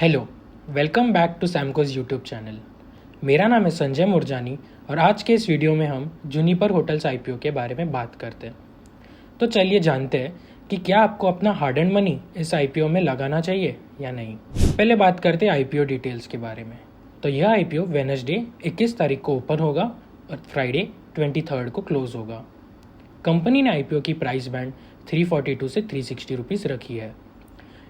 Hello, welcome back to Samcoz YouTube channel. मेरा नाम है संजय मुरजानी और आज के इस वीडियो में हम जूनिपर होटल्स आईपीओ के बारे में बात करते हैं। तो चलिए जानते हैं कि क्या आपको अपना हार्ड एंड मनी इस आईपीओ में लगाना चाहिए या नहीं। पहले बात करते हैं आईपीओ डिटेल्स के बारे में। तो यह आईपीओ वेडनेसडे 21 तारीख को ओपन होगा और फ्राइडे 23 को क्लोज होगा। कंपनी ने आईपीओ की प्राइस बैंड 342 से 360 रुपीज़ रखी है।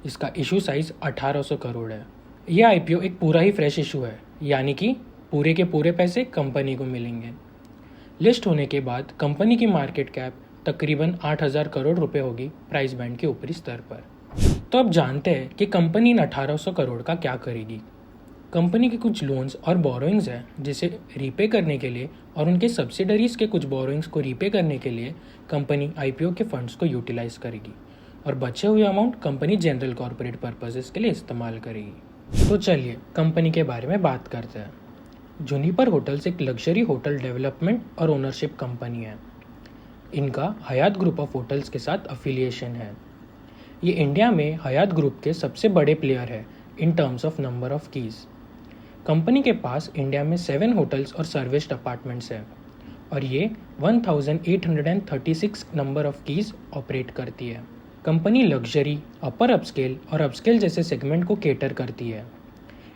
इसका इशू साइज 1800 करोड़ है। यह आईपीओ एक पूरा ही फ्रेश इशू है, यानी कि पूरे के पूरे पैसे कंपनी को मिलेंगे। लिस्ट होने के बाद कंपनी की मार्केट कैप तकरीबन 8000 करोड़ रुपए होगी प्राइस बैंड के ऊपरी स्तर पर। तो अब जानते हैं कि कंपनी इन 1800 करोड़ का क्या करेगी। कंपनी के कुछ लोन्स और बोरोइंग्स हैं जिसे रीपे करने के लिए और उनके सब्सिडरीज के कुछ बोरोइंग्स को रीपे करने के लिए कंपनी आईपीओ के फंड्स को यूटिलाइज करेगी और बचे हुए amount company general corporate purposes के लिए इस्तेमाल करेगी। तो चलिए कंपनी के बारे में बात करते हैं। जूनिपर होटल्स एक लग्जरी होटल डेवलपमेंट और ओनरशिप कंपनी है। इनका हयात ग्रुप ऑफ होटल्स के साथ अफिलिएशन है। ये इंडिया में हयात ग्रुप के सबसे बड़े प्लेयर है in terms of number of keys. Company के पास इंडिया में 7 होटल्स और सर्विस्ड अपार्टमेंट्स हैं और ये 1836 नंबर ऑफ कीज ऑपरेट करती है। कंपनी लग्जरी, अपर अपस्केल और अपस्केल जैसे सेगमेंट को केटर करती है।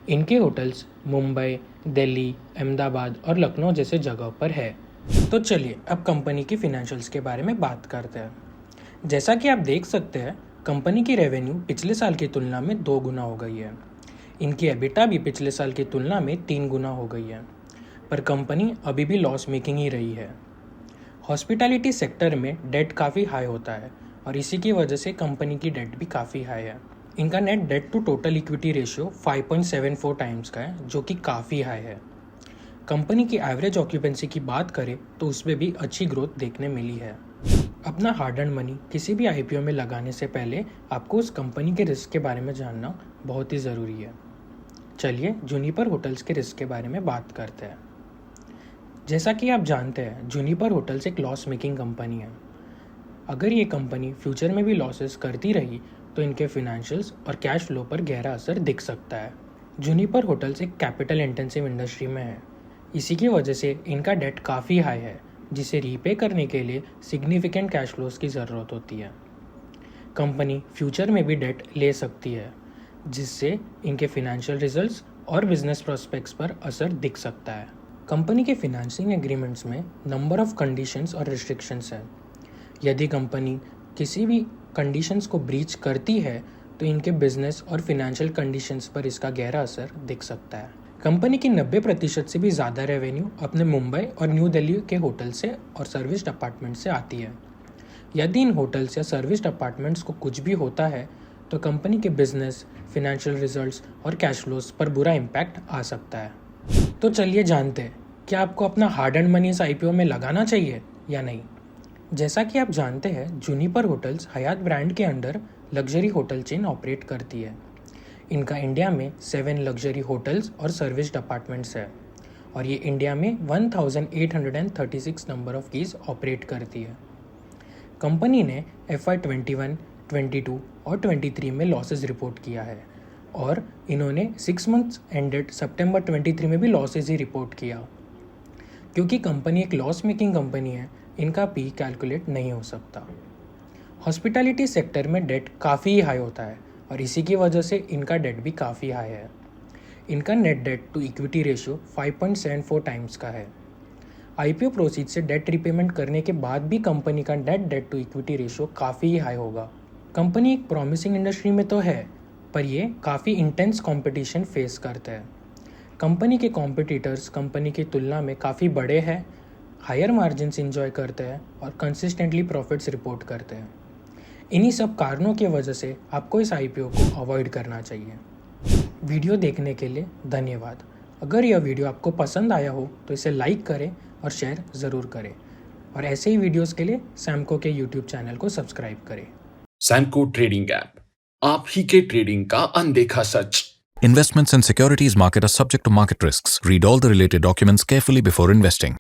इनके होटल्स मुंबई, दिल्ली, अहमदाबाद और लखनऊ जैसे जगहों पर है। तो चलिए अब कंपनी की फिनेंशियल्स के बारे में बात करते हैं। जैसा कि आप देख सकते हैं, कंपनी की रेवेन्यू पिछले साल की तुलना में 2 गुना हो गई है। इनकी एबिटा भी पिछले साल की तुलना में 3 गुना हो गई है, पर कंपनी अभी भी लॉस मेकिंग ही रही है। हॉस्पिटैलिटी सेक्टर में डेट काफ़ी हाई होता है और इसी की वजह से कंपनी की डेट भी काफ़ी हाई है। इनका net debt to total equity ratio 5.74 times का है, जो कि काफ़ी हाई है। कंपनी की एवरेज ऑक्यूपेंसी की बात करें तो उसमें भी अच्छी ग्रोथ देखने मिली है। अपना हार्ड एंड मनी किसी भी आईपीओ में लगाने से पहले आपको उस कंपनी के रिस्क के बारे में जानना बहुत ही ज़रूरी है। चलिए जूनिपर होटल्स के रिस्क के बारे में बात करते हैं। जैसा कि आप जानते हैं, जूनिपर होटल्स एक लॉस मेकिंग कंपनी है। अगर ये कंपनी फ्यूचर में भी लॉसेस करती रही तो इनके फिनेंशियल्स और कैश फ्लो पर गहरा असर दिख सकता है। जूनिपर होटल्स एक कैपिटल इंटेंसिव इंडस्ट्री में है। इसी की वजह से इनका डेट काफ़ी हाई है, जिसे रीपे करने के लिए सिग्निफिकेंट कैश फ्लोज की ज़रूरत होती है। कंपनी फ्यूचर में भी डेट ले सकती है, जिससे इनके फिनेंशियल रिजल्ट्स और बिजनेस प्रोस्पेक्ट्स पर असर दिख सकता है। कंपनी के फिनेंसिंग एग्रीमेंट्स में नंबर ऑफ कंडीशंस और रिस्ट्रिक्शंस हैं। यदि कंपनी किसी भी कंडीशंस को ब्रीच करती है तो इनके बिजनेस और फिनेंशियल कंडीशंस पर इसका गहरा असर दिख सकता है। कंपनी की 90% से भी ज़्यादा रेवेन्यू अपने मुंबई और न्यू दिल्ली के होटल से और सर्विस्ड अपार्टमेंट से आती है। यदि इन होटल्स या सर्विस्ड अपार्टमेंट्स को कुछ भी होता है तो कंपनी के बिजनेस, फिनेंशियल रिजल्ट्स और कैश फ्लोज पर बुरा इम्पैक्ट आ सकता है। तो चलिए जानते हैं, क्या आपको अपना हार्ड एंड मनी इस आईपीओ में लगाना चाहिए या नहीं। जैसा कि आप जानते हैं, जूनिपर होटल्स हयात ब्रांड के under luxury hotel chain operate करती है। इनका इंडिया में 7 लग्जरी होटल्स और सर्विस्ड अपार्टमेंट्स है और ये इंडिया में 1836 नंबर ऑफ कीज ऑपरेट करती है। कंपनी ने FY 21, 22 और 23 में लॉसेस रिपोर्ट किया है और इन्होंने 6 मंथ्स एंडेड सितंबर 23 में भी लॉसेस ही रिपोर्ट किया। क्योंकि कंपनी एक लॉस मेकिंग कंपनी है, इनका पी कैलकुलेट नहीं हो सकता। हॉस्पिटैलिटी सेक्टर में डेट काफ़ी हाई होता है और इसी की वजह से इनका डेट भी काफ़ी हाई है। इनका net debt to equity ratio 5.74 times का है। आईपीओ प्रोसीड से डेट रिपेमेंट करने के बाद भी कंपनी का net debt to equity ratio काफ़ी ही हाई होगा। कंपनी एक प्रॉमिसिंग इंडस्ट्री में तो है, पर ये काफ़ी इंटेंस कॉम्पिटिशन फेस करते हैं। कंपनी के कॉम्पिटिटर्स कंपनी की तुलना में काफ़ी बड़े हैं, हायर मार्जिन्स इंजॉय करते हैं और कंसिस्टेंटली प्रॉफिट्स रिपोर्ट करते हैं। इन्हीं सब कारणों की वजह से आपको इस आईपीओ को अवॉइड करना चाहिए। वीडियो देखने के लिए धन्यवाद। अगर यह वीडियो आपको पसंद आया हो तो इसे लाइक करें और शेयर ज़रूर करें और ऐसे ही वीडियोस के लिए सैमको के यूट्यूब चैनल को सब्सक्राइब करें। सैमको ट्रेडिंग ऐप, आप ही के ट्रेडिंग का अनदेखा सच। Investments and securities market are subject to market risks. Read all the related documents carefully before investing.